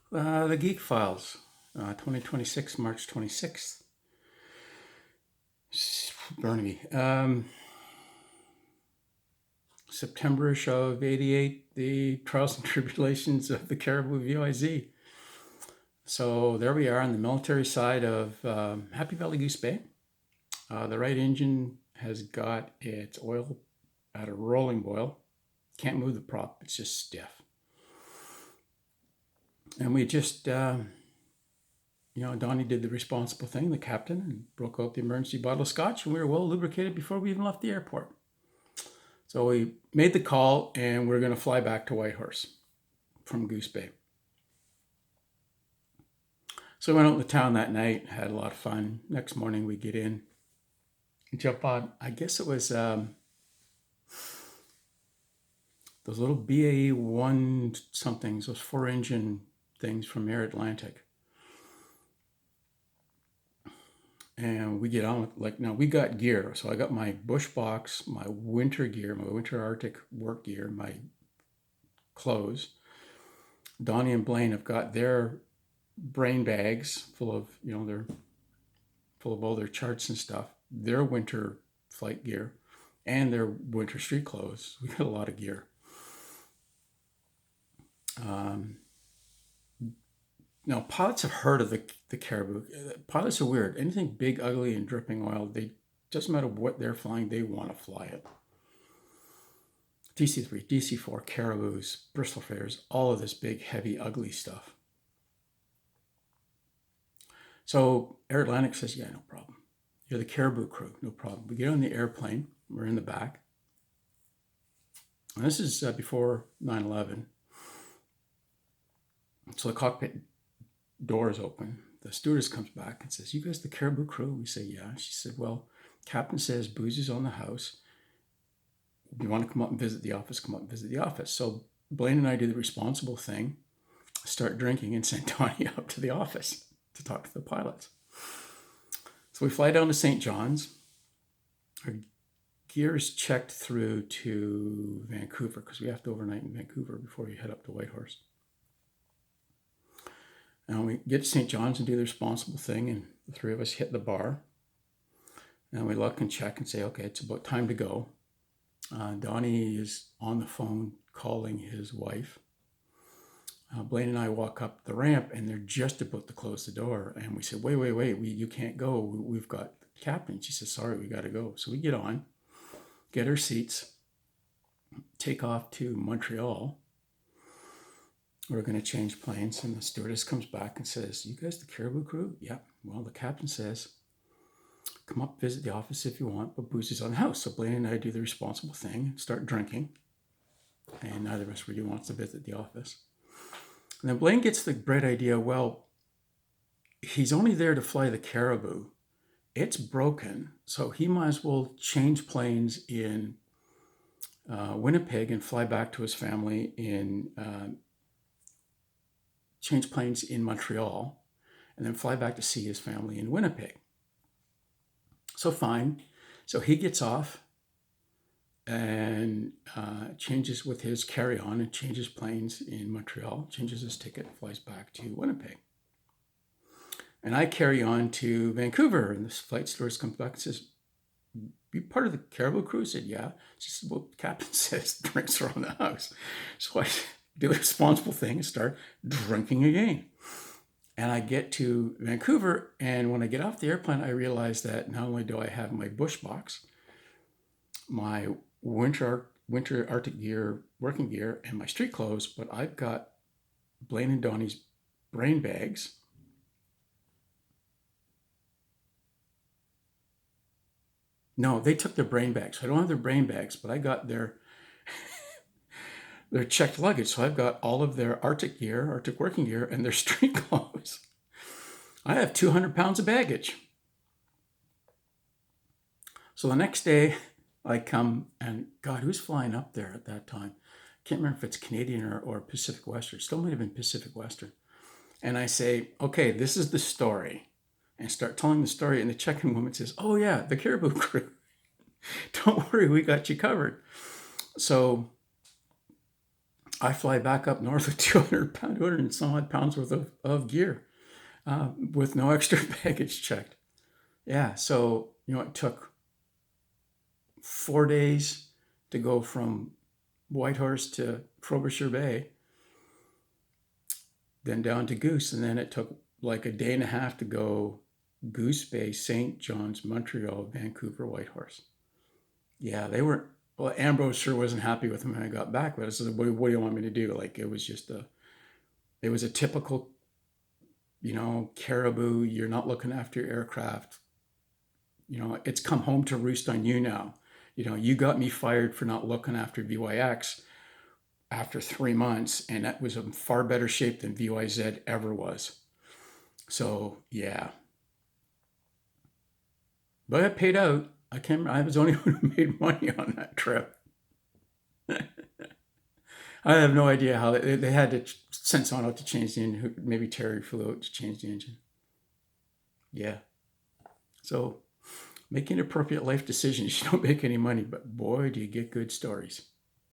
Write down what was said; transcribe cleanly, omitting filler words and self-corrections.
The GEEK Files, 2026, March 26th. Burnaby. September-ish of 88, the trials and tribulations of the Caribou VOIZ. So there we are on the military side of Happy Valley Goose Bay. The right engine has got its oil at a rolling boil. Can't move the prop, it's just stiff. And we just, Donnie did the responsible thing, the captain, and broke out the emergency bottle of scotch, and we were well lubricated before we even left the airport. So we made the call, and we're going to fly back to Whitehorse from Goose Bay. So we went out in the town that night, had a lot of fun. Next morning, we get in, jump on, I guess it was those little BAE 1 somethings, those 4-engine things from Air Atlantic. And we get on with, now we got gear. So I got my bush box, my winter gear, my winter Arctic work gear, my clothes. Donnie and Blaine have got their brain bags full of, they're full of all their charts and stuff, their winter flight gear, and their winter street clothes. We got a lot of gear. Now, pilots have heard of the Caribou. Pilots are weird. Anything big, ugly, and dripping oil, doesn't matter what they're flying, they want to fly it. DC-3, DC-4, Caribous, Bristol Fares, all of this big, heavy, ugly stuff. So Air Atlantic says, yeah, no problem. You're the Caribou crew, no problem. We get on the airplane. We're in the back. And this is before 9/11. So the cockpit door is open. The stewardess comes back and says, you guys the Caribou crew? We say, yeah. She said, well, captain says booze is on the house. If you want to come up and visit the office, come up and visit the office. So Blaine and I do the responsible thing, start drinking, and send Donnie up to the office to talk to the pilots. So we fly down to St. John's. Our gear is checked through to Vancouver because we have to overnight in Vancouver before we head up to Whitehorse. And we get to St. John's and do the responsible thing, and the three of us hit the bar. And we look and check and say, okay, it's about time to go. Donnie is on the phone calling his wife. Blaine and I walk up the ramp, and they're just about to close the door. And we say, wait, you can't go. We've got the captain. She says, sorry, we got to go. So we get on, get our seats, take off to Montreal. We're going to change planes, and the stewardess comes back and says, you guys the Caribou crew? Yeah. Well, the captain says, come up, visit the office if you want, but booze is on the house. So Blaine and I do the responsible thing, start drinking, and neither of us really wants to visit the office. And then Blaine gets the bright idea, well, he's only there to fly the Caribou. It's broken, so he might as well change planes in Winnipeg and fly back to his family change planes in Montreal, and then fly back to see his family in Winnipeg. So fine. So he gets off and changes with his carry-on and changes planes in Montreal, changes his ticket, flies back to Winnipeg. And I carry on to Vancouver, and this flight stewardess comes back and says, you part of the Caribou crew? I said, yeah. She said, well, the captain says drinks are on the house. So I do the responsible thing and start drinking again. And I get to Vancouver, and when I get off the airplane, I realize that not only do I have my bush box, my winter Arctic gear, working gear, and my street clothes, but I've got Blaine and Donnie's brain bags. No, they took their brain bags. So I don't have their brain bags, but I got their checked luggage. So I've got all of their Arctic gear, Arctic working gear, and their street clothes. I have 200 pounds of baggage. So the next day I come, and God, who's flying up there at that time? Can't remember if it's Canadian or Pacific Western. Still might have been Pacific Western. And I say, okay, this is the story. And start telling the story, and the check-in woman says, oh yeah, the Caribou crew. Don't worry, we got you covered. So I fly back up north with 200 and some odd pounds worth of gear with no extra baggage checked. Yeah, so, it took 4 days to go from Whitehorse to Frobisher Bay, then down to Goose, and then it took like a day and a half to go Goose Bay, St. John's, Montreal, Vancouver, Whitehorse. Yeah, they were. Well, Ambrose sure wasn't happy with him when I got back. But I said, "What do you want me to do?" Like it was just it was a typical, caribou. You're not looking after your aircraft. It's come home to roost on you now. You got me fired for not looking after VYX after 3 months, and that was in far better shape than VYZ ever was. So yeah, but it paid out. I can't. I was the only one who made money on that trip. I have no idea how they had to send someone out to change the engine. Maybe Terry flew out to change the engine. Yeah. So making appropriate life decisions. You don't make any money, but boy, do you get good stories.